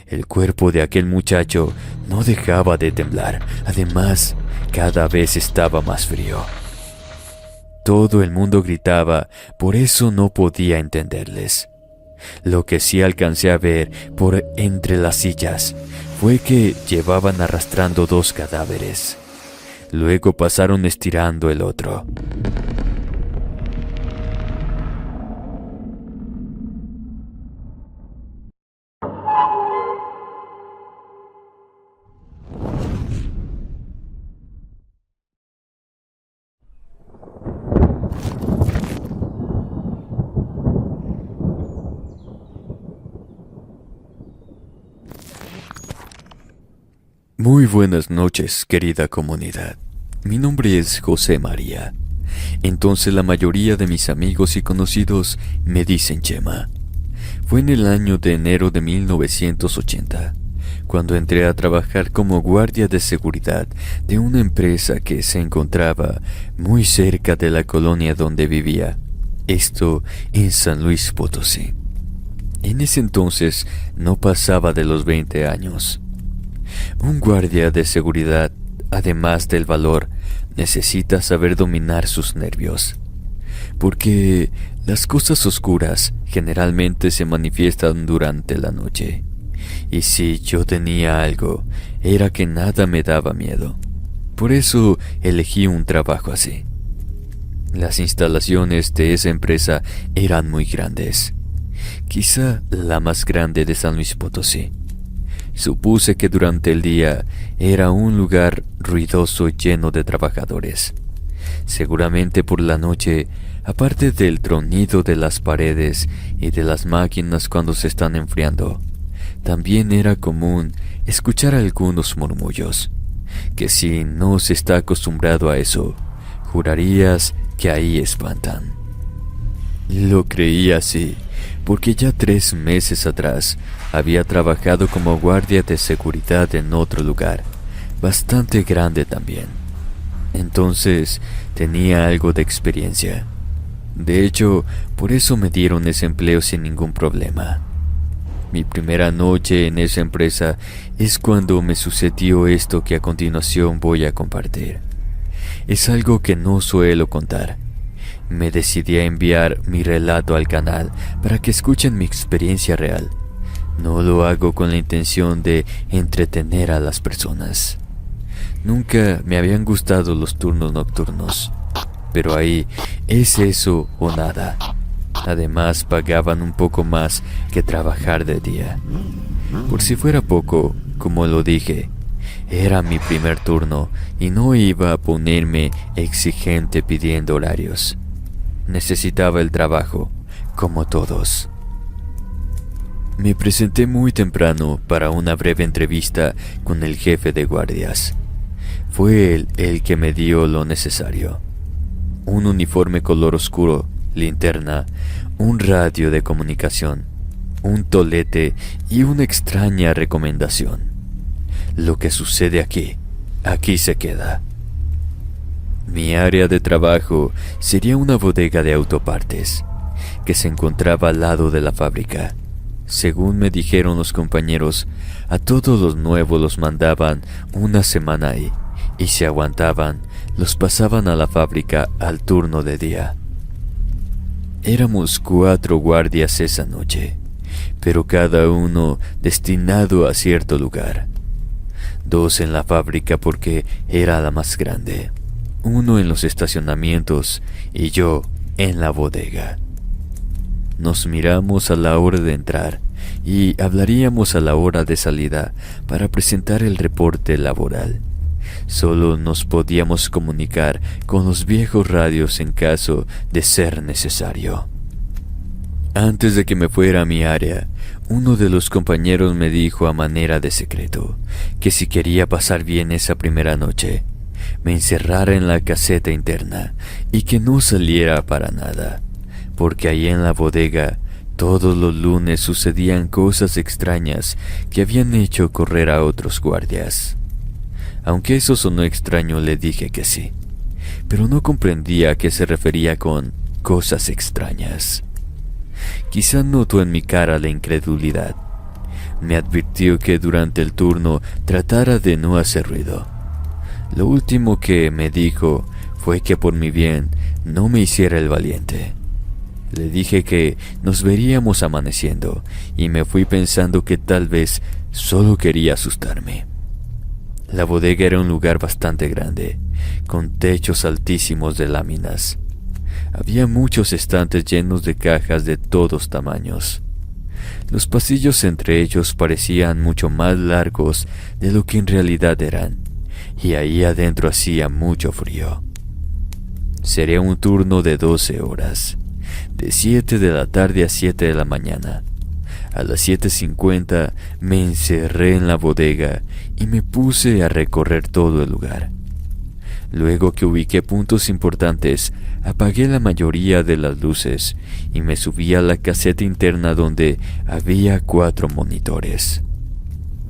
El cuerpo de aquel muchacho no dejaba de temblar. Además, cada vez estaba más frío. Todo el mundo gritaba, por eso no podía entenderles. Lo que sí alcancé a ver por entre las sillas fue que llevaban arrastrando 2 cadáveres. Luego pasaron estirando el otro. Muy buenas noches, querida comunidad. Mi nombre es José María. Entonces la mayoría de mis amigos y conocidos me dicen Chema. Fue en el año de enero de 1980, cuando entré a trabajar como guardia de seguridad de una empresa que se encontraba muy cerca de la colonia donde vivía. Esto en San Luis Potosí. En ese entonces no pasaba de los 20 años. Un guardia de seguridad, además del valor, necesita saber dominar sus nervios, porque las cosas oscuras generalmente se manifiestan durante la noche, y si yo tenía algo, era que nada me daba miedo. Por eso elegí un trabajo así. Las instalaciones de esa empresa eran muy grandes, quizá la más grande de San Luis Potosí. Supuse que durante el día era un lugar ruidoso lleno de trabajadores. Seguramente por la noche, aparte del tronido de las paredes y de las máquinas cuando se están enfriando, también era común escuchar algunos murmullos, que si no se está acostumbrado a eso, jurarías que ahí espantan. Lo creí así, porque ya 3 meses atrás había trabajado como guardia de seguridad en otro lugar, bastante grande también. Entonces tenía algo de experiencia. De hecho, por eso me dieron ese empleo sin ningún problema. Mi primera noche en esa empresa es cuando me sucedió esto que a continuación voy a compartir. Es algo que no suelo contar. Me decidí a enviar mi relato al canal para que escuchen mi experiencia real. No lo hago con la intención de entretener a las personas. Nunca me habían gustado los turnos nocturnos, pero ahí es eso o nada. Además pagaban un poco más que trabajar de día. Por si fuera poco, como lo dije, era mi primer turno y no iba a ponerme exigente pidiendo horarios. Necesitaba el trabajo, como todos. Me presenté muy temprano para una breve entrevista con el jefe de guardias. Fue él el que me dio lo necesario. Un uniforme color oscuro, linterna, un radio de comunicación, un tolete y una extraña recomendación. Lo que sucede aquí se queda. Mi área de trabajo sería una bodega de autopartes, que se encontraba al lado de la fábrica. Según me dijeron los compañeros, a todos los nuevos los mandaban una semana ahí, y si aguantaban, los pasaban a la fábrica al turno de día. Éramos 4 guardias esa noche, pero cada uno destinado a cierto lugar. 2 en la fábrica porque era la más grande, 1 en los estacionamientos y yo en la bodega. Nos miramos a la hora de entrar y hablaríamos a la hora de salida para presentar el reporte laboral. Solo nos podíamos comunicar con los viejos radios en caso de ser necesario. Antes de que me fuera a mi área, uno de los compañeros me dijo a manera de secreto que si quería pasar bien esa primera noche, me encerrara en la caseta interna y que no saliera para nada, porque ahí en la bodega todos los lunes sucedían cosas extrañas que habían hecho correr a otros guardias. Aunque eso sonó extraño, le dije que sí, pero no comprendía a qué se refería con cosas extrañas. Quizá notó en mi cara la incredulidad. Me advirtió que durante el turno tratara de no hacer ruido. Lo último que me dijo fue que por mi bien no me hiciera el valiente. Le dije que nos veríamos amaneciendo y me fui pensando que tal vez solo quería asustarme. La bodega era un lugar bastante grande, con techos altísimos de láminas. Había muchos estantes llenos de cajas de todos tamaños. Los pasillos entre ellos parecían mucho más largos de lo que en realidad eran, y ahí adentro hacía mucho frío. Sería un turno de 12 horas, de 7 de la tarde a 7 de la mañana. A las 7:50 me encerré en la bodega y me puse a recorrer todo el lugar. Luego que ubiqué puntos importantes, apagué la mayoría de las luces y me subí a la caseta interna donde había 4 monitores.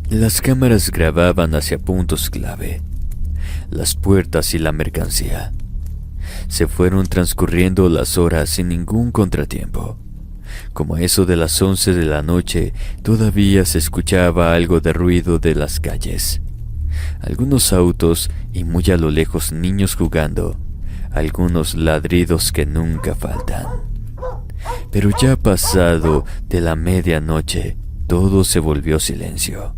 Las cámaras grababan hacia puntos clave, las puertas y la mercancía. Se fueron transcurriendo las horas sin ningún contratiempo. Como a eso de las 11 de la noche, todavía se escuchaba algo de ruido de las calles. Algunos autos y muy a lo lejos niños jugando, algunos ladridos que nunca faltan. Pero ya pasado de la medianoche, todo se volvió silencio.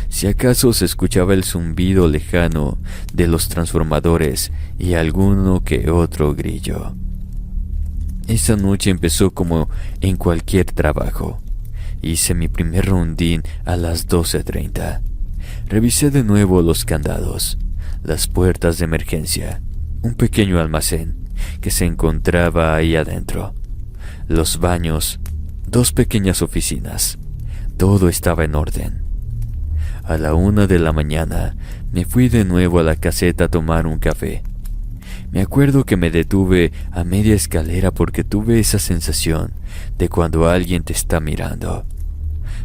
Si acaso se escuchaba el zumbido lejano de los transformadores y alguno que otro grillo. Esa noche empezó como en cualquier trabajo. Hice mi primer rondín a las 12:30. Revisé de nuevo los candados, las puertas de emergencia, un pequeño almacén que se encontraba ahí adentro, los baños, 2 pequeñas oficinas. Todo estaba en orden. A la 1 de la mañana me fui de nuevo a la caseta a tomar un café. Me acuerdo que me detuve a media escalera porque tuve esa sensación de cuando alguien te está mirando.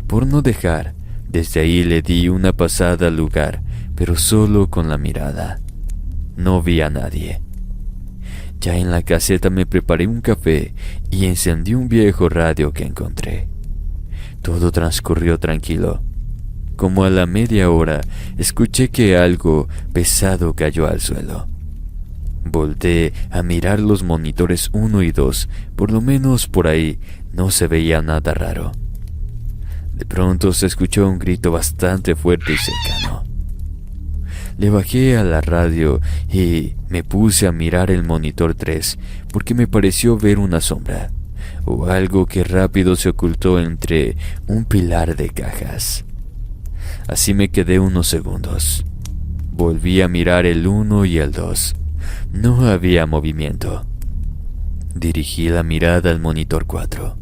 Por no dejar, desde ahí le di una pasada al lugar, pero solo con la mirada. No vi a nadie. Ya en la caseta me preparé un café y encendí un viejo radio que encontré. Todo transcurrió tranquilo. Como a la media hora, escuché que algo pesado cayó al suelo. Volté a mirar los monitores 1 y 2, por lo menos por ahí no se veía nada raro. De pronto se escuchó un grito bastante fuerte y cercano. Le bajé a la radio y me puse a mirar el monitor 3 porque me pareció ver una sombra o algo que rápido se ocultó entre un pilar de cajas. Así me quedé unos segundos. Volví a mirar el 1 y el 2. No había movimiento. Dirigí la mirada al monitor 4.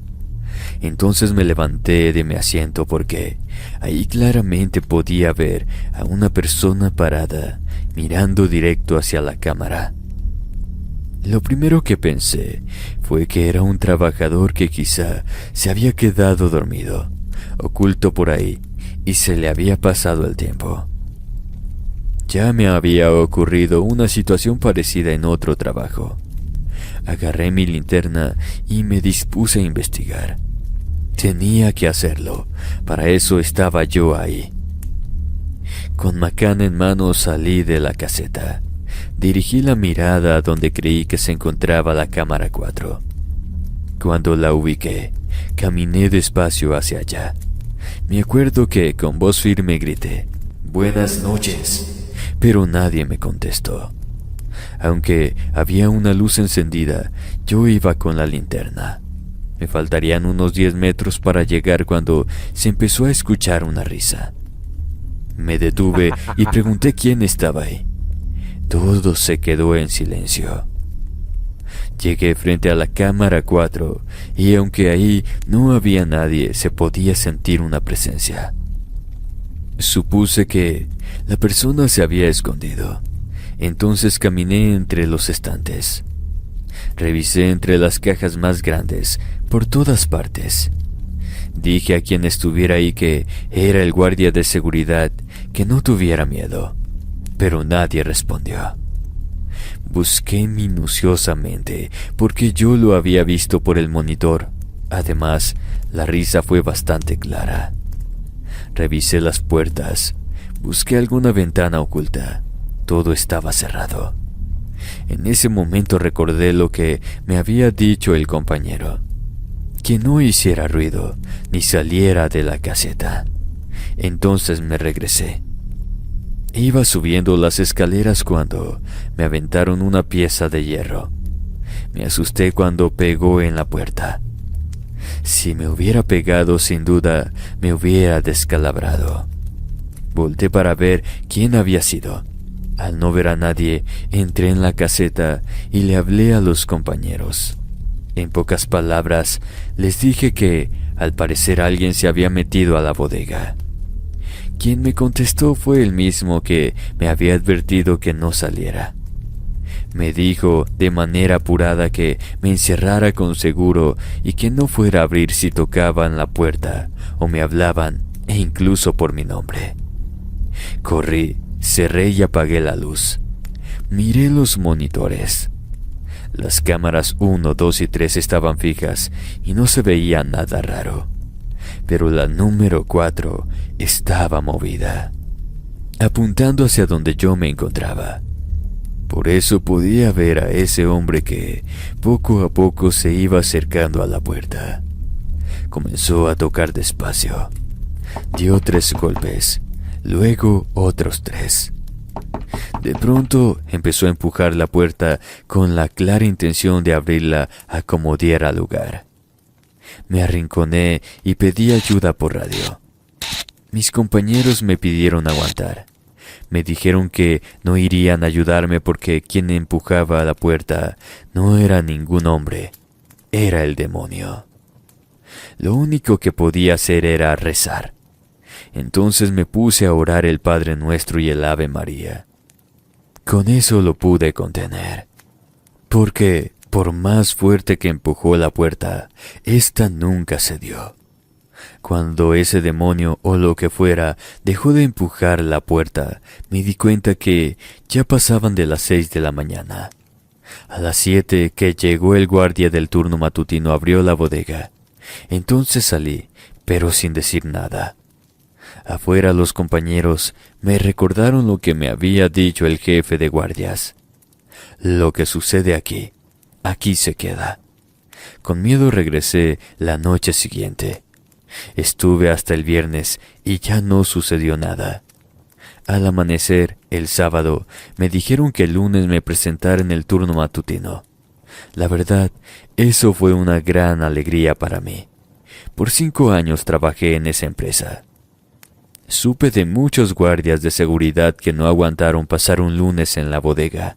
Entonces me levanté de mi asiento porque ahí claramente podía ver a una persona parada mirando directo hacia la cámara. Lo primero que pensé fue que era un trabajador que quizá se había quedado dormido, oculto por ahí, y se le había pasado el tiempo. Ya me había ocurrido una situación parecida en otro trabajo. Agarré mi linterna y me dispuse a investigar. Tenía que hacerlo, para eso estaba yo ahí. Con macana en mano salí de la caseta. Dirigí la mirada a donde creí que se encontraba la cámara 4. Cuando la ubiqué, caminé despacio hacia allá. Me acuerdo que con voz firme grité, «Buenas noches», pero nadie me contestó. Aunque había una luz encendida, yo iba con la linterna. Me faltarían unos 10 metros para llegar cuando se empezó a escuchar una risa. Me detuve y pregunté quién estaba ahí. Todo se quedó en silencio. Llegué frente a la cámara 4 y aunque ahí no había nadie, se podía sentir una presencia. Supuse que la persona se había escondido. Entonces caminé entre los estantes. Revisé entre las cajas más grandes, por todas partes. Dije a quien estuviera ahí que era el guardia de seguridad, que no tuviera miedo, pero nadie respondió. Busqué minuciosamente, porque yo lo había visto por el monitor. Además, la risa fue bastante clara. Revisé las puertas, busqué alguna ventana oculta. Todo estaba cerrado. En ese momento recordé lo que me había dicho el compañero, que no hiciera ruido ni saliera de la caseta. Entonces me regresé. Iba subiendo las escaleras cuando me aventaron una pieza de hierro. Me asusté cuando pegó en la puerta. Si me hubiera pegado, sin duda me hubiera descalabrado. Volté para ver quién había sido. Al no ver a nadie, entré en la caseta y le hablé a los compañeros. En pocas palabras, les dije que, al parecer, alguien se había metido a la bodega. Quien me contestó fue el mismo que me había advertido que no saliera. Me dijo de manera apurada que me encerrara con seguro y que no fuera a abrir si tocaban la puerta o me hablaban, e incluso por mi nombre. Corrí, cerré y apagué la luz. Miré los monitores. Las cámaras 1, 2 y 3 estaban fijas y no se veía nada raro. Pero la número 4 estaba movida, apuntando hacia donde yo me encontraba. Por eso podía ver a ese hombre que poco a poco se iba acercando a la puerta. Comenzó a tocar despacio. Dio 3 golpes, luego otros 3. De pronto empezó a empujar la puerta con la clara intención de abrirla a como diera lugar. Me arrinconé y pedí ayuda por radio. Mis compañeros me pidieron aguantar. Me dijeron que no irían a ayudarme porque quien empujaba la puerta no era ningún hombre, era el demonio. Lo único que podía hacer era rezar. Entonces me puse a orar el Padre Nuestro y el Ave María. Con eso lo pude contener, porque por más fuerte que empujó la puerta, ésta nunca cedió. Cuando ese demonio o lo que fuera dejó de empujar la puerta, me di cuenta que ya pasaban de las 6 de la mañana. A las 7 que llegó el guardia del turno matutino abrió la bodega. Entonces salí, pero sin decir nada. Afuera los compañeros me recordaron lo que me había dicho el jefe de guardias. Lo que sucede aquí, aquí se queda. Con miedo regresé la noche siguiente. Estuve hasta el viernes y ya no sucedió nada. Al amanecer, el sábado, me dijeron que el lunes me presentara en el turno matutino. La verdad, eso fue una gran alegría para mí. Por 5 años trabajé en esa empresa. Supe de muchos guardias de seguridad que no aguantaron pasar un lunes en la bodega.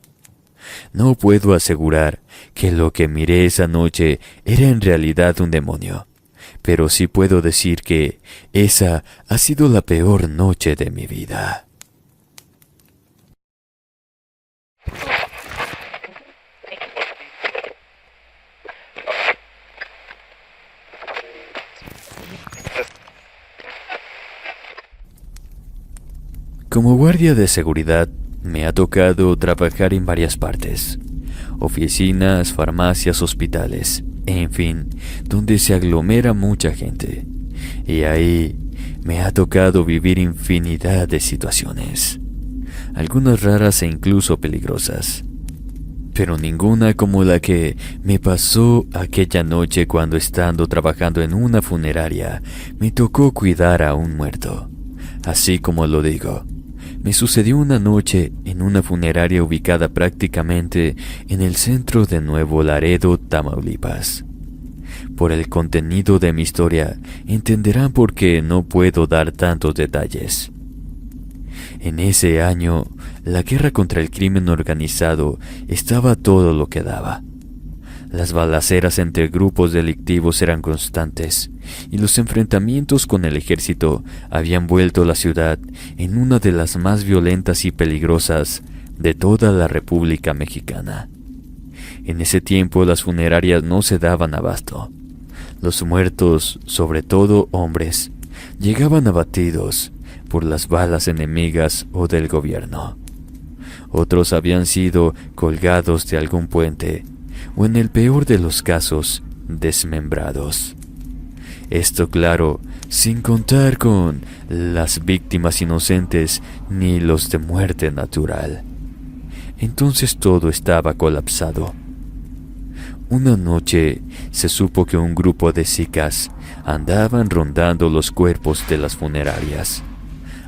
No puedo asegurar que lo que miré esa noche era en realidad un demonio, pero sí puedo decir que esa ha sido la peor noche de mi vida. Como guardia de seguridad, me ha tocado trabajar en varias partes: oficinas, farmacias, hospitales, en fin, donde se aglomera mucha gente. Y ahí me ha tocado vivir infinidad de situaciones, algunas raras e incluso peligrosas, pero ninguna como la que me pasó aquella noche cuando, estando trabajando en una funeraria, me tocó cuidar a un muerto. Así como lo digo, me sucedió una noche en una funeraria ubicada prácticamente en el centro de Nuevo Laredo, Tamaulipas. Por el contenido de mi historia, entenderán por qué no puedo dar tantos detalles. En ese año, la guerra contra el crimen organizado estaba todo lo que daba. Las balaceras entre grupos delictivos eran constantes y los enfrentamientos con el ejército habían vuelto la ciudad en una de las más violentas y peligrosas de toda la República Mexicana. En ese tiempo las funerarias no se daban abasto. Los muertos, sobre todo hombres, llegaban abatidos por las balas enemigas o del gobierno. Otros habían sido colgados de algún puente o, en el peor de los casos, desmembrados. Esto, claro, sin contar con las víctimas inocentes ni los de muerte natural. Entonces todo estaba colapsado. Una noche se supo que un grupo de chicas andaban rondando los cuerpos de las funerarias.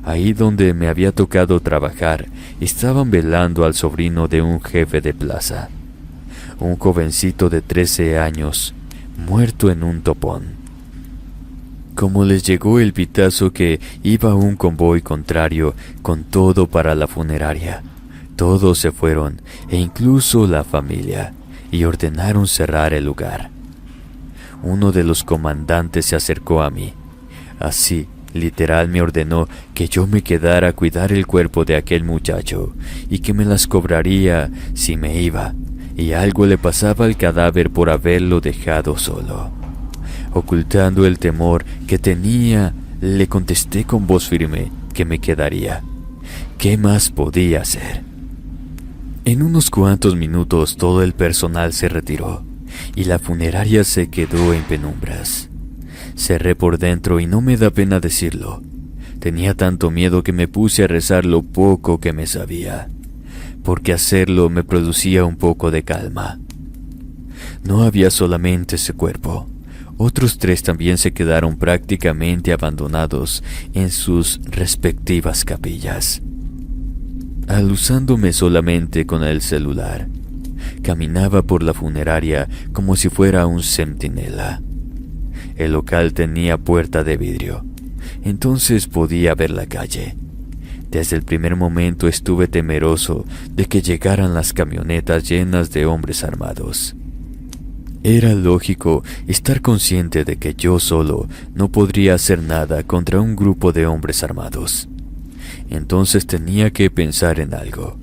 Ahí donde me había tocado trabajar, estaban velando al sobrino de un jefe de plaza, un jovencito de 13 años, muerto en un topón. Como les llegó el pitazo que iba un convoy contrario con todo para la funeraria, todos se fueron, e incluso la familia, y ordenaron cerrar el lugar. Uno de los comandantes se acercó a mí. Así, literal, me ordenó que yo me quedara a cuidar el cuerpo de aquel muchacho y que me las cobraría si me iba, y algo le pasaba al cadáver por haberlo dejado solo. Ocultando el temor que tenía, le contesté con voz firme que me quedaría. ¿Qué más podía hacer? En unos cuantos minutos todo el personal se retiró y la funeraria se quedó en penumbras. Cerré por dentro y no me da pena decirlo. Tenía tanto miedo que me puse a rezar lo poco que me sabía, porque hacerlo me producía un poco de calma. No había solamente ese cuerpo. Otros 3 también se quedaron prácticamente abandonados en sus respectivas capillas. Alusándome solamente con el celular, caminaba por la funeraria como si fuera un centinela. El local tenía puerta de vidrio, entonces podía ver la calle. Desde el primer momento estuve temeroso de que llegaran las camionetas llenas de hombres armados. Era lógico estar consciente de que yo solo no podría hacer nada contra un grupo de hombres armados. Entonces tenía que pensar en algo.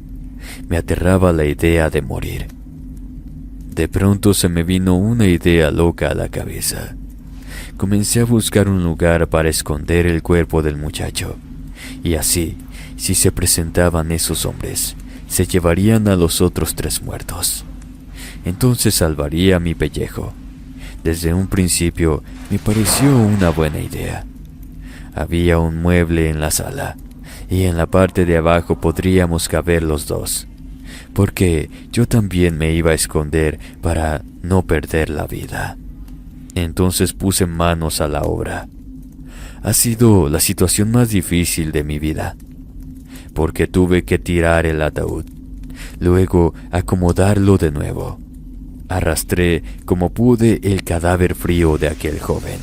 Me aterraba la idea de morir. De pronto se me vino una idea loca a la cabeza. Comencé a buscar un lugar para esconder el cuerpo del muchacho. Y así, si se presentaban esos hombres, se llevarían a los otros 3 muertos. Entonces salvaría mi pellejo. Desde un principio me pareció una buena idea. Había un mueble en la sala, y en la parte de abajo podríamos caber los 2, porque yo también me iba a esconder para no perder la vida. Entonces puse manos a la obra. Ha sido la situación más difícil de mi vida, porque tuve que tirar el ataúd, luego acomodarlo de nuevo. Arrastré como pude el cadáver frío de aquel joven.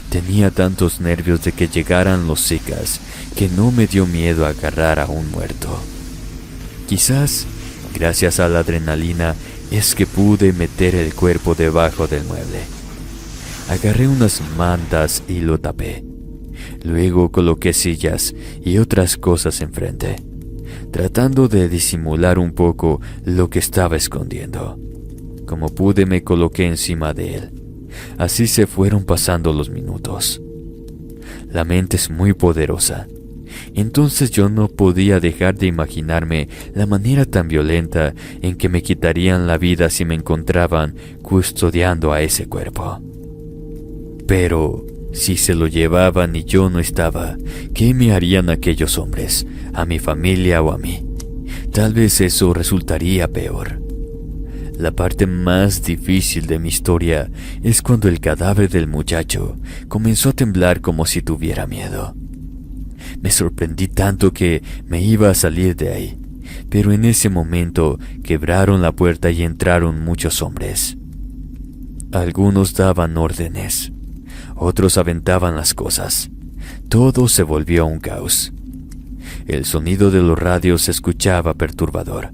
Tenía tantos nervios de que llegaran los chicas que no me dio miedo agarrar a un muerto. Quizás, gracias a la adrenalina, es que pude meter el cuerpo debajo del mueble. Agarré unas mantas y lo tapé. Luego coloqué sillas y otras cosas enfrente, tratando de disimular un poco lo que estaba escondiendo. Como pude me coloqué encima de él. Así se fueron pasando los minutos. La mente es muy poderosa. Entonces yo no podía dejar de imaginarme la manera tan violenta en que me quitarían la vida si me encontraban custodiando a ese cuerpo. Pero si se lo llevaban y yo no estaba, ¿qué me harían aquellos hombres, a mi familia o a mí? Tal vez eso resultaría peor. La parte más difícil de mi historia es cuando el cadáver del muchacho comenzó a temblar como si tuviera miedo. Me sorprendí tanto que me iba a salir de ahí, pero en ese momento quebraron la puerta y entraron muchos hombres. Algunos daban órdenes, otros aventaban las cosas. Todo se volvió un caos. El sonido de los radios se escuchaba perturbador.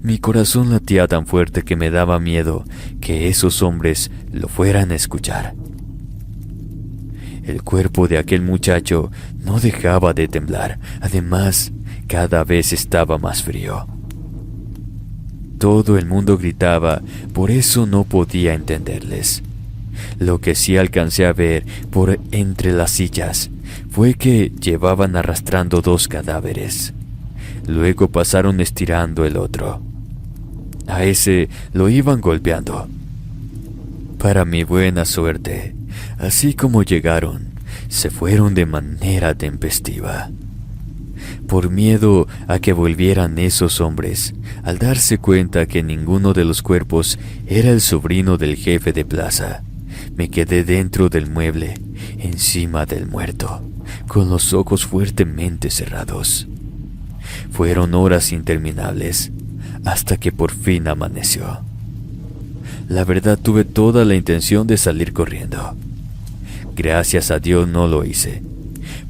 Mi corazón latía tan fuerte que me daba miedo que esos hombres lo fueran a escuchar. El cuerpo de aquel muchacho no dejaba de temblar. Además, cada vez estaba más frío. Todo el mundo gritaba, por eso no podía entenderles. Lo que sí alcancé a ver por entre las sillas fue que llevaban arrastrando 2 cadáveres. Luego pasaron estirando el otro. A ese lo iban golpeando. Para mi buena suerte, así como llegaron, se fueron de manera tempestiva. Por miedo a que volvieran esos hombres, al darse cuenta que ninguno de los cuerpos era el sobrino del jefe de plaza, me quedé dentro del mueble, encima del muerto, con los ojos fuertemente cerrados. Fueron horas interminables, hasta que por fin amaneció. La verdad, tuve toda la intención de salir corriendo. Gracias a Dios no lo hice,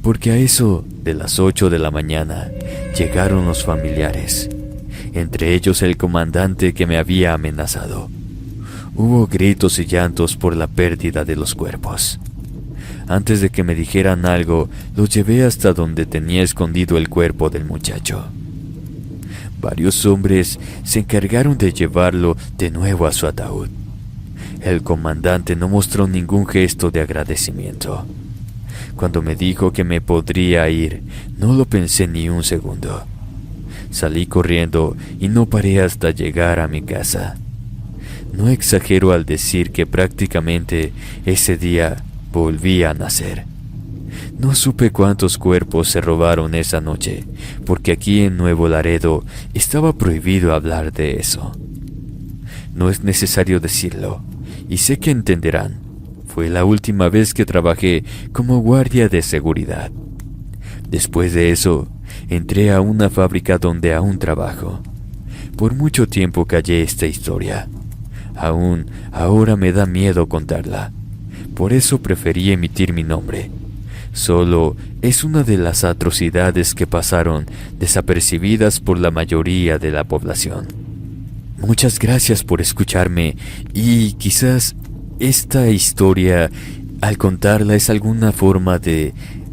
porque a eso de las 8 de la mañana llegaron los familiares, entre ellos el comandante que me había amenazado. Hubo gritos y llantos por la pérdida de los cuerpos. Antes de que me dijeran algo, los llevé hasta donde tenía escondido el cuerpo del muchacho. Varios hombres se encargaron de llevarlo de nuevo a su ataúd. El comandante no mostró ningún gesto de agradecimiento. Cuando me dijo que me podría ir, no lo pensé ni un segundo. Salí corriendo y no paré hasta llegar a mi casa. No exagero al decir que prácticamente ese día volví a nacer. No supe cuántos cuerpos se robaron esa noche, porque aquí en Nuevo Laredo estaba prohibido hablar de eso. No es necesario decirlo, y sé que entenderán. Fue la última vez que trabajé como guardia de seguridad. Después de eso, entré a una fábrica donde aún trabajo. Por mucho tiempo callé esta historia. Aún ahora me da miedo contarla. Por eso preferí emitir mi nombre. Solo es una de las atrocidades que pasaron desapercibidas por la mayoría de la población. Muchas gracias por escucharme y quizás esta historia, al contarla, es alguna forma de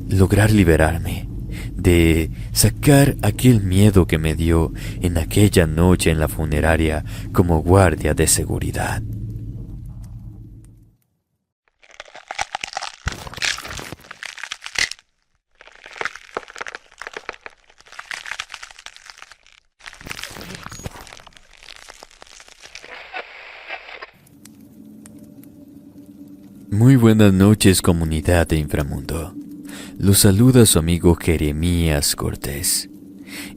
lograr liberarme, de sacar aquel miedo que me dio en aquella noche en la funeraria como guardia de seguridad. Muy buenas noches, comunidad de Inframundo. Los saluda su amigo Jeremías Cortés.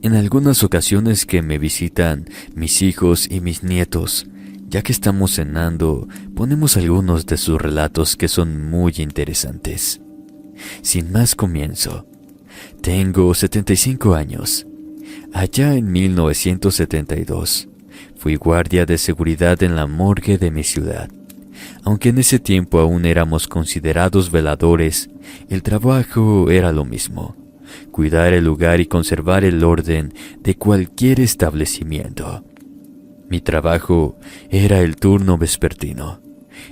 En algunas ocasiones que me visitan mis hijos y mis nietos, ya que estamos cenando, ponemos algunos de sus relatos que son muy interesantes. Sin más comienzo. Tengo 75 años. Allá en 1972, fui guardia de seguridad en la morgue de mi ciudad. Aunque en ese tiempo aún éramos considerados veladores, el trabajo era lo mismo: cuidar el lugar y conservar el orden de cualquier establecimiento. Mi trabajo era el turno vespertino.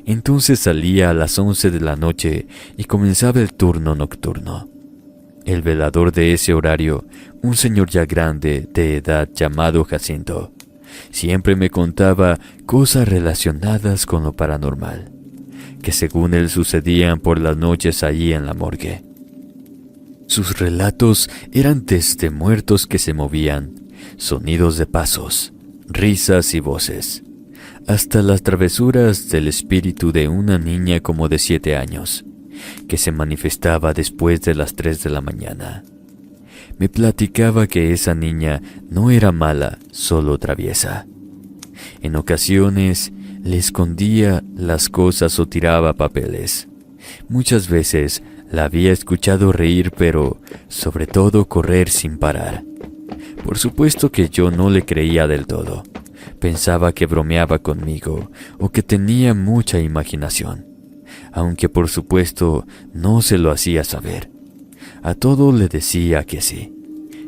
Entonces salía a las 11 de la noche y comenzaba el turno nocturno. El velador de ese horario, un señor ya grande de edad llamado Jacinto, siempre me contaba cosas relacionadas con lo paranormal, que según él sucedían por las noches allí en la morgue. Sus relatos eran desde muertos que se movían, sonidos de pasos, risas y voces, hasta las travesuras del espíritu de una niña como de 7 años, que se manifestaba después de las 3 de la mañana. Me platicaba que esa niña no era mala, solo traviesa. En ocasiones le escondía las cosas o tiraba papeles. Muchas veces la había escuchado reír, pero sobre todo correr sin parar. Por supuesto que yo no le creía del todo. Pensaba que bromeaba conmigo o que tenía mucha imaginación, aunque por supuesto no se lo hacía saber. A todo le decía que sí.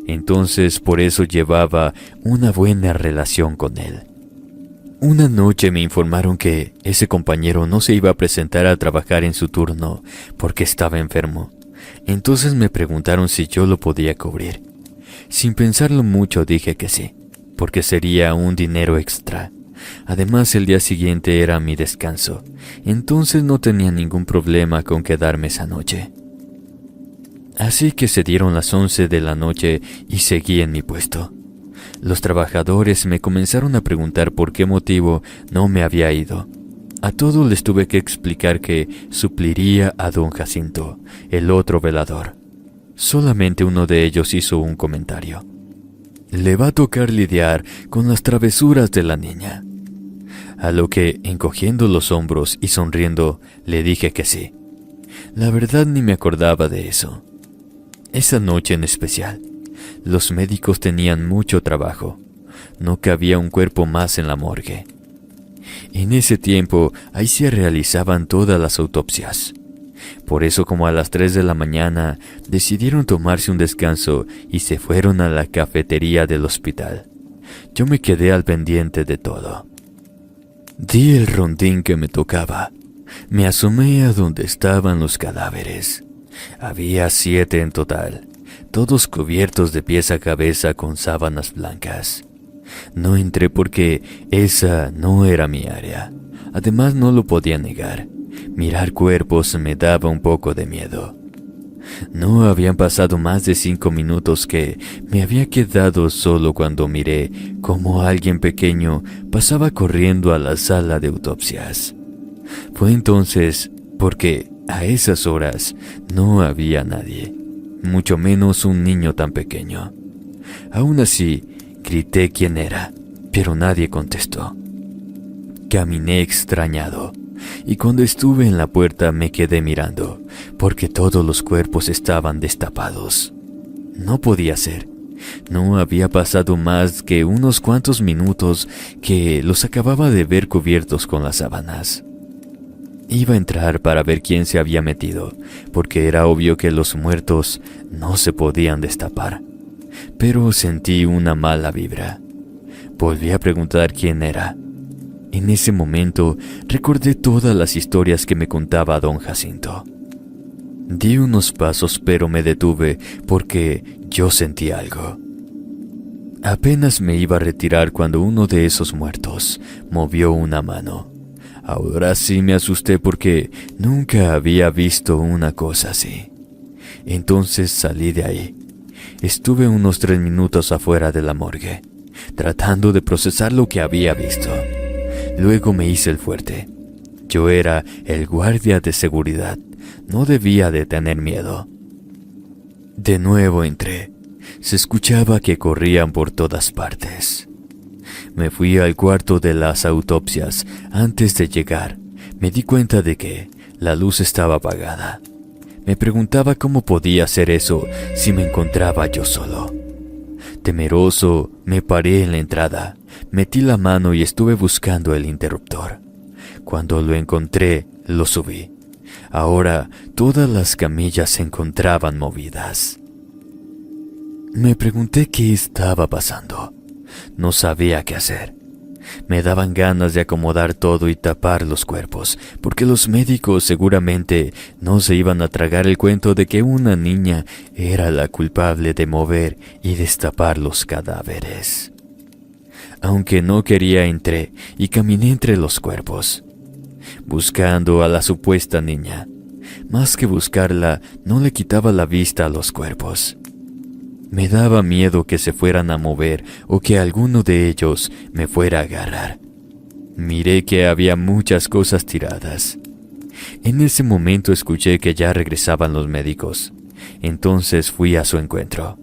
Entonces por eso llevaba una buena relación con él. Una noche me informaron que ese compañero no se iba a presentar a trabajar en su turno porque estaba enfermo. Entonces me preguntaron si yo lo podía cubrir. Sin pensarlo mucho dije que sí, porque sería un dinero extra. Además, el día siguiente era mi descanso, entonces no tenía ningún problema con quedarme esa noche. Así que se dieron las 11 de la noche y seguí en mi puesto. Los trabajadores me comenzaron a preguntar por qué motivo no me había ido. A todos les tuve que explicar que supliría a don Jacinto, el otro velador. Solamente uno de ellos hizo un comentario. Le va a tocar lidiar con las travesuras de la niña. A lo que, encogiendo los hombros y sonriendo, le dije que sí. La verdad ni me acordaba de eso. Esa noche en especial, los médicos tenían mucho trabajo. No cabía un cuerpo más en la morgue. En ese tiempo, ahí se realizaban todas las autopsias. Por eso, como a las 3 de la mañana, decidieron tomarse un descanso y se fueron a la cafetería del hospital. Yo me quedé al pendiente de todo. Di el rondín que me tocaba. Me asomé a donde estaban los cadáveres. Había 7 en total, todos cubiertos de pies a cabeza con sábanas blancas. No entré porque esa no era mi área. Además, no lo podía negar. Mirar cuerpos me daba un poco de miedo. No habían pasado más de 5 minutos que me había quedado solo cuando miré cómo alguien pequeño pasaba corriendo a la sala de autopsias. Fue entonces porque a esas horas no había nadie, mucho menos un niño tan pequeño. Aún así, grité quién era, pero nadie contestó. Caminé extrañado, y cuando estuve en la puerta me quedé mirando, porque todos los cuerpos estaban destapados. No podía ser. No había pasado más que unos cuantos minutos que los acababa de ver cubiertos con las sábanas. Iba a entrar para ver quién se había metido, porque era obvio que los muertos no se podían destapar. Pero sentí una mala vibra. Volví a preguntar quién era. En ese momento recordé todas las historias que me contaba don Jacinto. Di unos pasos, pero me detuve porque yo sentí algo. Apenas me iba a retirar cuando uno de esos muertos movió una mano. Ahora sí me asusté porque nunca había visto una cosa así. Entonces salí de ahí. Estuve unos 3 minutos afuera de la morgue, tratando de procesar lo que había visto. Luego me hice el fuerte. Yo era el guardia de seguridad. No debía de tener miedo. De nuevo entré. Se escuchaba que corrían por todas partes. Me fui al cuarto de las autopsias. Antes de llegar, me di cuenta de que la luz estaba apagada. Me preguntaba cómo podía hacer eso si me encontraba yo solo. Temeroso, me paré en la entrada, metí la mano y estuve buscando el interruptor. Cuando lo encontré, lo subí. Ahora todas las camillas se encontraban movidas. Me pregunté qué estaba pasando. No sabía qué hacer. Me daban ganas de acomodar todo y tapar los cuerpos, porque los médicos seguramente no se iban a tragar el cuento de que una niña era la culpable de mover y destapar los cadáveres. Aunque no quería, entré y caminé entre los cuerpos, buscando a la supuesta niña. Más que buscarla, no le quitaba la vista a los cuerpos. Me daba miedo que se fueran a mover o que alguno de ellos me fuera a agarrar. Miré que había muchas cosas tiradas. En ese momento escuché que ya regresaban los médicos. Entonces fui a su encuentro,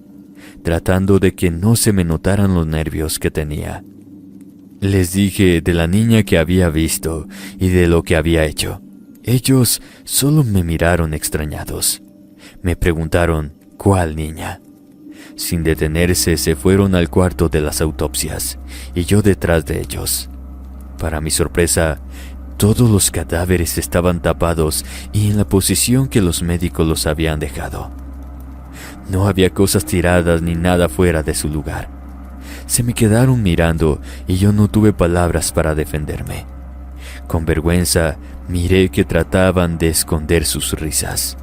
tratando de que no se me notaran los nervios que tenía. Les dije de la niña que había visto y de lo que había hecho. Ellos solo me miraron extrañados. Me preguntaron, ¿cuál niña? Sin detenerse, se fueron al cuarto de las autopsias, y yo detrás de ellos. Para mi sorpresa, todos los cadáveres estaban tapados y en la posición que los médicos los habían dejado. No había cosas tiradas ni nada fuera de su lugar. Se me quedaron mirando y yo no tuve palabras para defenderme. Con vergüenza, miré que trataban de esconder sus risas.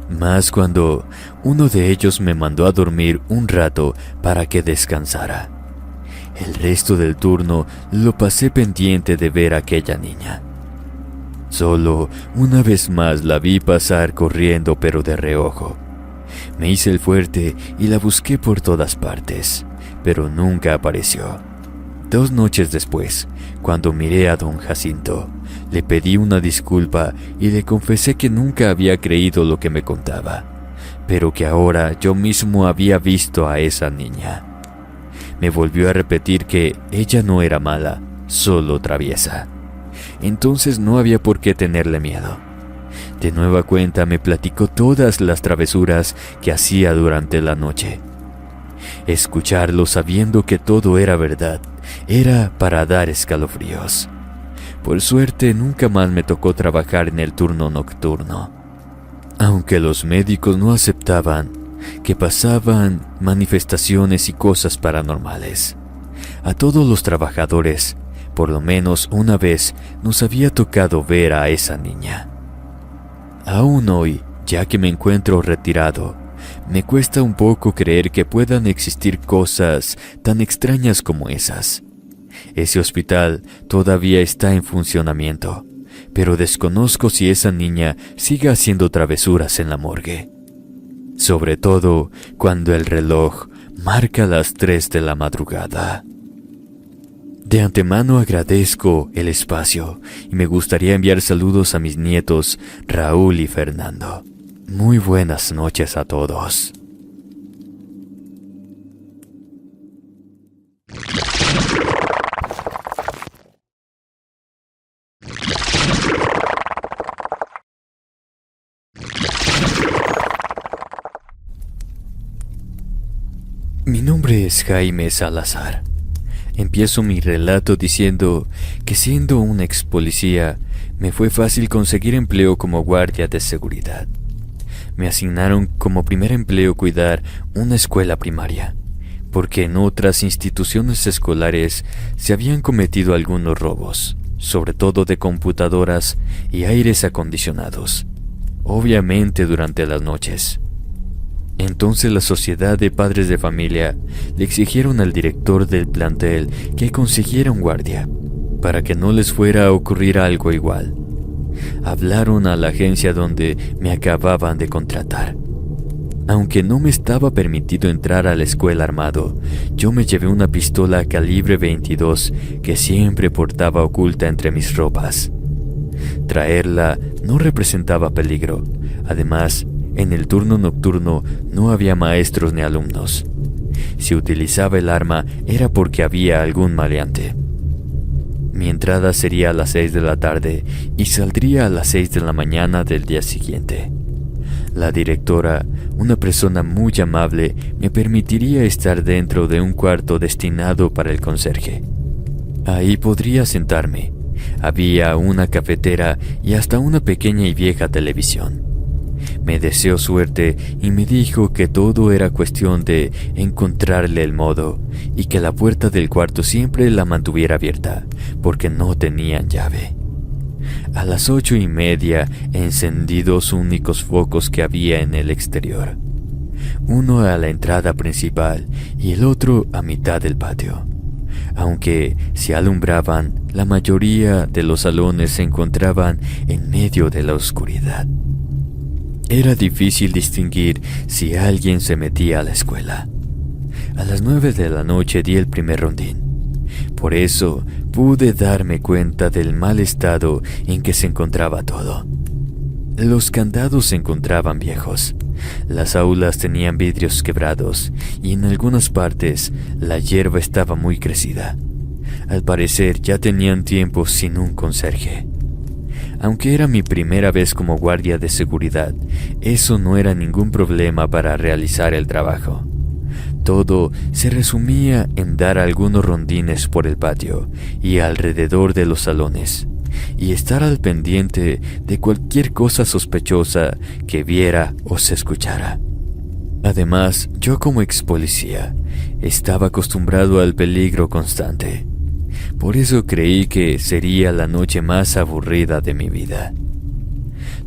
Más cuando uno de ellos me mandó a dormir un rato para que descansara. El resto del turno lo pasé pendiente de ver a aquella niña. Solo una vez más la vi pasar corriendo, pero de reojo. Me hice el fuerte y la busqué por todas partes, pero nunca apareció. 2 noches después, cuando miré a don Jacinto, le pedí una disculpa y le confesé que nunca había creído lo que me contaba, pero que ahora yo mismo había visto a esa niña. Me volvió a repetir que ella no era mala, solo traviesa. Entonces no había por qué tenerle miedo. De nueva cuenta me platicó todas las travesuras que hacía durante la noche. Escucharlo sabiendo que todo era verdad era para dar escalofríos. Por suerte nunca más me tocó trabajar en el turno nocturno, aunque los médicos no aceptaban que pasaban manifestaciones y cosas paranormales. A todos los trabajadores, por lo menos una vez, nos había tocado ver a esa niña. Aún hoy, ya que me encuentro retirado, me cuesta un poco creer que puedan existir cosas tan extrañas como esas. Ese hospital todavía está en funcionamiento, pero desconozco si esa niña sigue haciendo travesuras en la morgue. Sobre todo cuando el reloj marca las 3 de la madrugada. De antemano agradezco el espacio y me gustaría enviar saludos a mis nietos Raúl y Fernando. Muy buenas noches a todos. Mi nombre es Jaime Salazar. Empiezo mi relato diciendo que siendo un ex policía, me fue fácil conseguir empleo como guardia de seguridad. Me asignaron como primer empleo cuidar una escuela primaria, porque en otras instituciones escolares se habían cometido algunos robos, sobre todo de computadoras y aires acondicionados, obviamente durante las noches. Entonces la sociedad de padres de familia le exigieron al director del plantel que consiguiera un guardia, para que no les fuera a ocurrir algo igual. Hablaron a la agencia donde me acababan de contratar. Aunque no me estaba permitido entrar a la escuela armado, yo me llevé una pistola calibre 22 que siempre portaba oculta entre mis ropas. Traerla no representaba peligro. Además, en el turno nocturno no había maestros ni alumnos. Si utilizaba el arma era porque había algún maleante. Mi entrada sería a las 6 de la tarde y saldría a las 6 de la mañana del día siguiente. La directora, una persona muy amable, me permitiría estar dentro de un cuarto destinado para el conserje. Ahí podría sentarme. Había una cafetera y hasta una pequeña y vieja televisión. Me deseó suerte y me dijo que todo era cuestión de encontrarle el modo y que la puerta del cuarto siempre la mantuviera abierta, porque no tenían llave. A las 8:30 encendí 2 únicos focos que había en el exterior, uno a la entrada principal y el otro a mitad del patio. Aunque se alumbraban, la mayoría de los salones se encontraban en medio de la oscuridad. Era difícil distinguir si alguien se metía a la escuela. A las 9 de la noche di el primer rondín. Por eso pude darme cuenta del mal estado en que se encontraba todo. Los candados se encontraban viejos, las aulas tenían vidrios quebrados y en algunas partes la hierba estaba muy crecida. Al parecer ya tenían tiempo sin un conserje. Aunque era mi primera vez como guardia de seguridad, eso no era ningún problema para realizar el trabajo. Todo se resumía en dar algunos rondines por el patio y alrededor de los salones, y estar al pendiente de cualquier cosa sospechosa que viera o se escuchara. Además, yo como ex policía estaba acostumbrado al peligro constante. Por eso creí que sería la noche más aburrida de mi vida.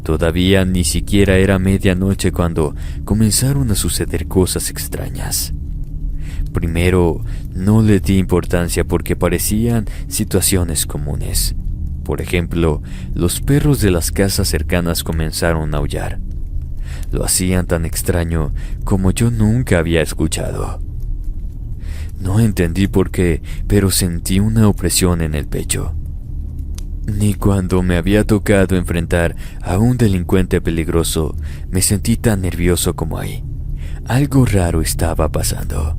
Todavía ni siquiera era medianoche cuando comenzaron a suceder cosas extrañas. Primero, no le di importancia porque parecían situaciones comunes. Por ejemplo, los perros de las casas cercanas comenzaron a aullar. Lo hacían tan extraño como yo nunca había escuchado. No entendí por qué, pero sentí una opresión en el pecho. Ni cuando me había tocado enfrentar a un delincuente peligroso me sentí tan nervioso como ahí. Algo raro estaba pasando.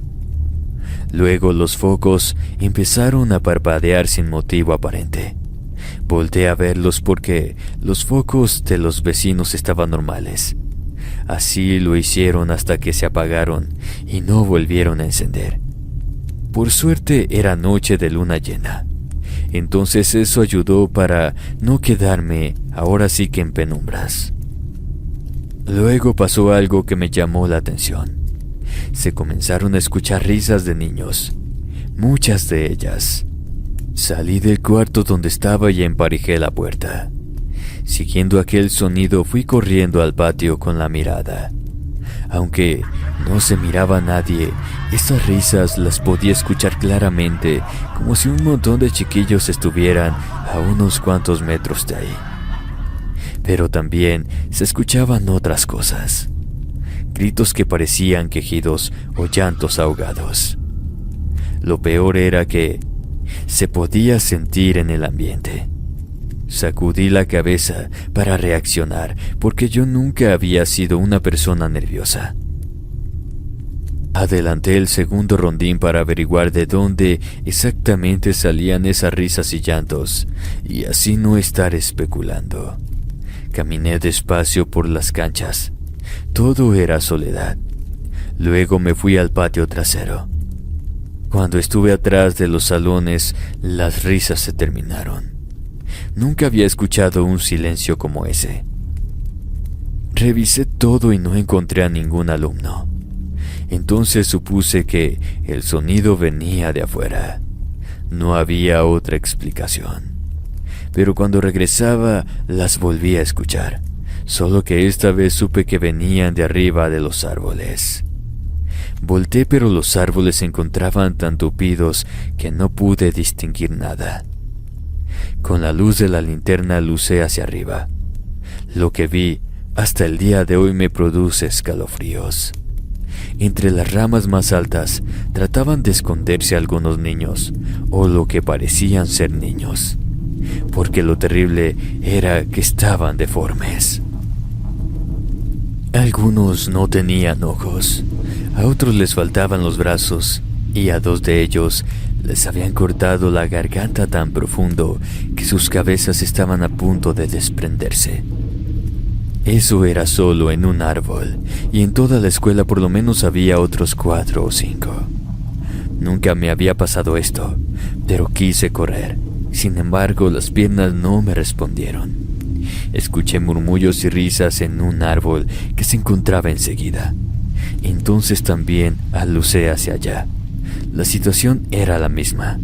Luego los focos empezaron a parpadear sin motivo aparente. Volté a verlos porque los focos de los vecinos estaban normales. Así lo hicieron hasta que se apagaron y no volvieron a encender. Por suerte era noche de luna llena. Entonces eso ayudó para no quedarme ahora sí que en penumbras. Luego pasó algo que me llamó la atención. Se comenzaron a escuchar risas de niños, muchas de ellas. Salí del cuarto donde estaba y emparejé la puerta. Siguiendo aquel sonido fui corriendo al patio con la mirada. Aunque no se miraba a nadie, estas risas las podía escuchar claramente, como si un montón de chiquillos estuvieran a unos cuantos metros de ahí. Pero también se escuchaban otras cosas. Gritos que parecían quejidos o llantos ahogados. Lo peor era que se podía sentir en el ambiente. Sacudí la cabeza para reaccionar porque yo nunca había sido una persona nerviosa. Adelanté el segundo rondín para averiguar de dónde exactamente salían esas risas y llantos y así no estar especulando. Caminé despacio por las canchas. Todo era soledad. Luego me fui al patio trasero. Cuando estuve atrás de los salones, las risas se terminaron. Nunca había escuchado un silencio como ese. Revisé todo y no encontré a ningún alumno. Entonces supuse que el sonido venía de afuera. No había otra explicación. Pero cuando regresaba, las volví a escuchar. Solo que esta vez supe que venían de arriba de los árboles. Volté, pero los árboles se encontraban tan tupidos que no pude distinguir nada. Con la luz de la linterna lucé hacia arriba. Lo que vi hasta el día de hoy me produce escalofríos. Entre las ramas más altas trataban de esconderse algunos niños, o lo que parecían ser niños, porque lo terrible era que estaban deformes. Algunos no tenían ojos, a otros les faltaban los brazos y a 2 de ellos les habían cortado la garganta tan profundo que sus cabezas estaban a punto de desprenderse. Eso era solo en un árbol, y en toda la escuela por lo menos había otros 4 o 5. Nunca me había pasado esto, pero quise correr. Sin embargo, las piernas no me respondieron. Escuché murmullos y risas en un árbol que se encontraba enseguida. Entonces también alucé hacia allá. La situación era la misma.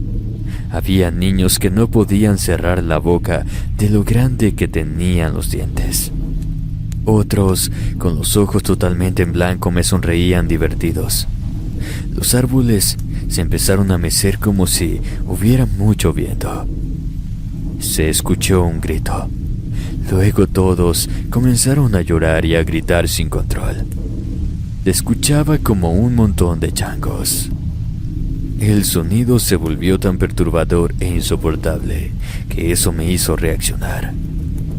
Había niños que no podían cerrar la boca de lo grande que tenían los dientes. Otros, con los ojos totalmente en blanco, me sonreían divertidos. Los árboles se empezaron a mecer como si hubiera mucho viento. Se escuchó un grito. Luego todos comenzaron a llorar y a gritar sin control. Escuchaba como un montón de changos. El sonido se volvió tan perturbador e insoportable que eso me hizo reaccionar.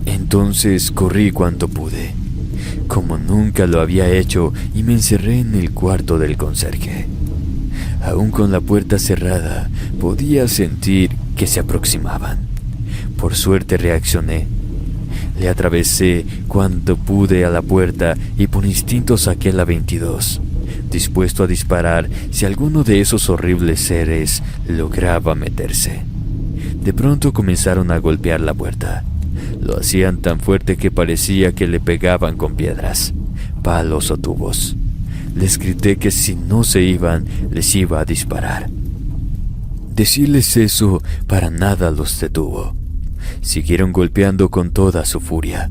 Entonces corrí cuanto pude, como nunca lo había hecho, y me encerré en el cuarto del conserje. Aún con la puerta cerrada, podía sentir que se aproximaban. Por suerte reaccioné. Le atravesé cuanto pude a la puerta y por instinto saqué la 22, dispuesto a disparar si alguno de esos horribles seres lograba meterse. De pronto comenzaron a golpear la puerta. Lo hacían tan fuerte que parecía que le pegaban con piedras, palos o tubos. Les grité que si no se iban, les iba a disparar. Decirles eso para nada los detuvo. Siguieron golpeando con toda su furia.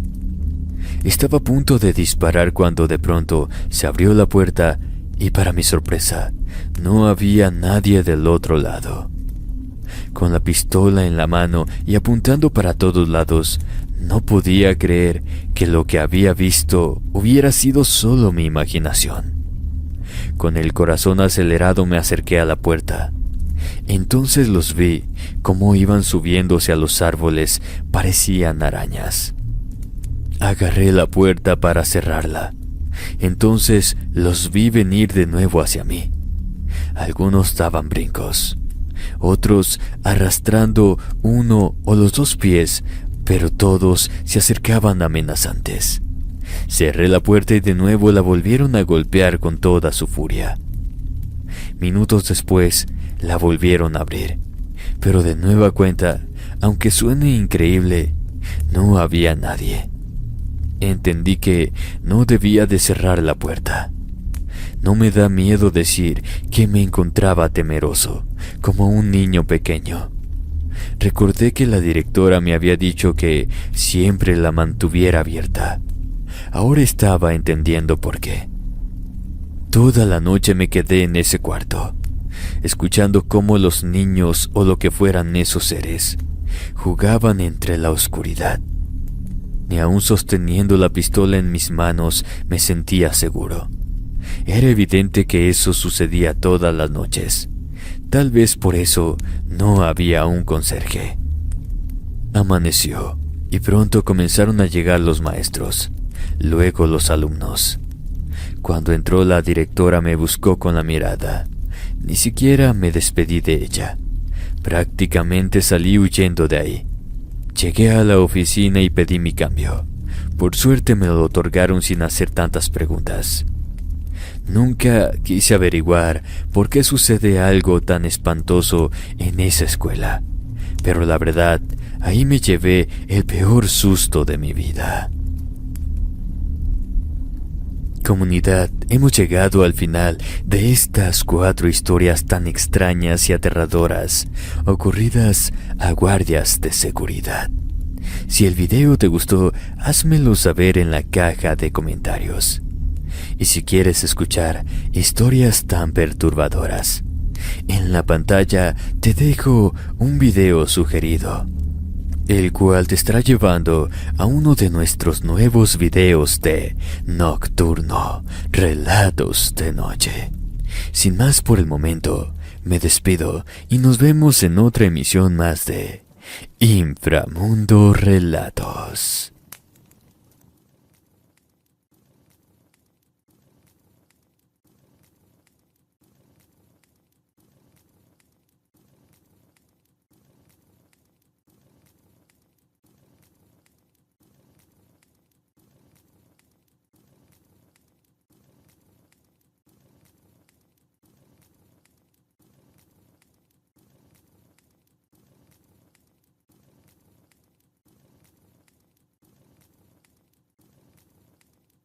Estaba a punto de disparar cuando de pronto se abrió la puerta y, para mi sorpresa, no había nadie del otro lado. Con la pistola en la mano y apuntando para todos lados, no podía creer que lo que había visto hubiera sido solo mi imaginación. Con el corazón acelerado me acerqué a la puerta. Entonces los vi cómo iban subiéndose a los árboles, parecían arañas. Agarré la puerta para cerrarla. Entonces los vi venir de nuevo hacia mí. Algunos daban brincos, otros arrastrando uno o los dos pies, pero todos se acercaban amenazantes. Cerré la puerta y de nuevo la volvieron a golpear con toda su furia. Minutos después, la volvieron a abrir, pero de nueva cuenta, aunque suene increíble, no había nadie. Entendí que no debía de cerrar la puerta. No me da miedo decir que me encontraba temeroso, como un niño pequeño. Recordé que la directora me había dicho que siempre la mantuviera abierta. Ahora estaba entendiendo por qué. Toda la noche me quedé en ese cuarto, escuchando cómo los niños o lo que fueran esos seres jugaban entre la oscuridad. Ni aun sosteniendo la pistola en mis manos me sentía seguro. Era evidente que eso sucedía todas las noches. Tal vez por eso no había un conserje. Amaneció y pronto comenzaron a llegar los maestros, luego los alumnos. Cuando entró la directora me buscó con la mirada. Ni siquiera me despedí de ella. Prácticamente salí huyendo de ahí. Llegué a la oficina y pedí mi cambio. Por suerte me lo otorgaron sin hacer tantas preguntas. Nunca quise averiguar por qué sucede algo tan espantoso en esa escuela, pero la verdad, ahí me llevé el peor susto de mi vida. Comunidad, hemos llegado al final de estas 4 historias tan extrañas y aterradoras ocurridas a guardias de seguridad. Si el video te gustó, házmelo saber en la caja de comentarios. Y si quieres escuchar historias tan perturbadoras, en la pantalla te dejo un video sugerido, el cual te estará llevando a uno de nuestros nuevos videos de Nocturno, Relatos de Noche. Sin más por el momento, me despido y nos vemos en otra emisión más de Inframundo Relatos.